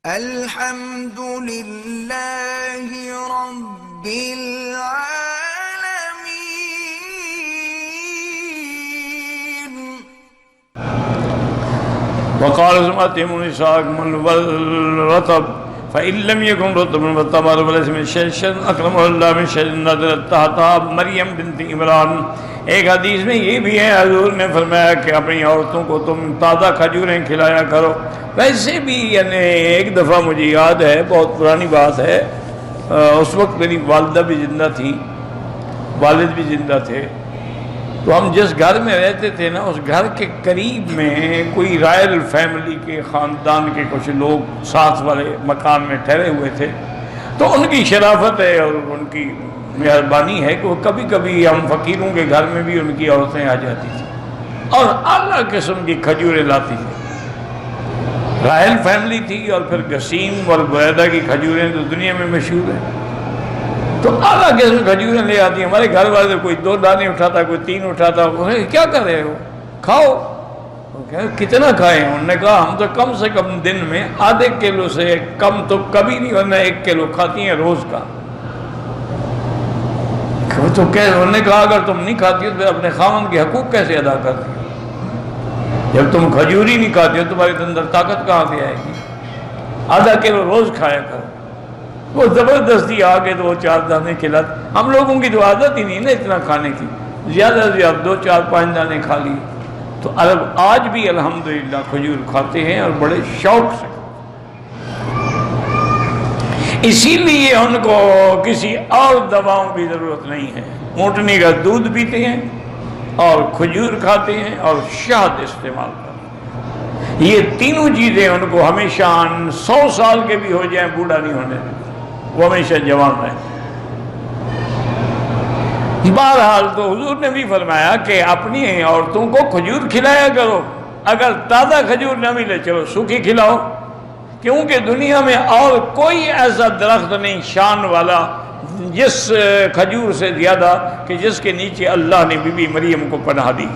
الحمد لله رب العالمين. وقال أتموا نساءكم والرطب فإن لم يكن رطبا والتمر وليس من شيء أكرم الله من شيء نزلت تحتها مریم بنت عمران. ایک حدیث میں یہ بھی ہے، حضور نے فرمایا کہ اپنی عورتوں کو تم تازہ کھجوریں کھلایا کرو. ویسے بھی یعنی ایک دفعہ مجھے یاد ہے، بہت پرانی بات ہے، اس وقت میری والدہ بھی زندہ تھی، والد بھی زندہ تھے. تو ہم جس گھر میں رہتے تھے نا، اس گھر کے قریب میں کوئی رائل فیملی کے خاندان کے کچھ لوگ ساتھ والے مکان میں ٹھہرے ہوئے تھے. تو ان کی شرافت ہے اور ان کی مہربانی ہے کہ وہ کبھی کبھی ہم فقیروں کے گھر میں بھی ان کی عورتیں آ جاتی تھیں اور اعلیٰ قسم کی کھجوریں لاتی تھیں. رائل فیملی تھی اور پھر گسیم اور بریدہ کی کھجوریں تو دنیا میں مشہور ہیں. تو اعلیٰ قسم کھجوریں لے آتی ہیں. ہمارے گھر والے کوئی 2 دانے اٹھاتا، کوئی 3 اٹھاتا. کیا کر رہے ہو؟ کھاؤ. کتنا کھائیں؟ انہوں نے کہا ہم تو کم سے کم دن میں آدھے کلو سے کم تو کبھی نہیں، ورنہ 1 کلو کھاتی ہیں روز کا. تو انہوں نے کہا اگر تم نہیں کھاتی ہو تو اپنے خاوند کے حقوق کیسے ادا کرتی ہو؟ جب تم کھجوری نہیں کھاتی ہو تمہارے اندر طاقت کہاں سے آئے گی؟ آدھا کلو روز کھایا کرو. وہ زبردستی آ کے 2-4 دانے کھلاتے. ہم لوگوں کی تو عادت ہی نہیں نا اتنا کھانے کی، زیادہ سے زیادہ 2-4-5 دانے کھا لیے. تو عرب آج بھی الحمدللہ کھجور کھاتے ہیں اور بڑے شوق سے. اسی لیے ان کو کسی اور دواؤں کی ضرورت نہیں ہے. اونٹنی کا دودھ پیتے ہیں اور کھجور کھاتے ہیں اور شہد استعمال کرتے ہیں. یہ تینوں چیزیں ان کو ہمیشہ 100 سال کے بھی ہو جائیں بوڑھا نہیں ہونے دیتے، وہ ہمیشہ جوان رہیں. بہرحال تو حضور نے بھی فرمایا کہ اپنی عورتوں کو کھجور کھلایا کرو. اگر تازہ کھجور نہ ملے چلو سوکھی کھلاؤ، کیونکہ دنیا میں اور کوئی ایسا درخت نہیں شان والا جس کھجور سے زیادہ کہ جس کے نیچے اللہ نے بی بی مریم کو پناہ دی.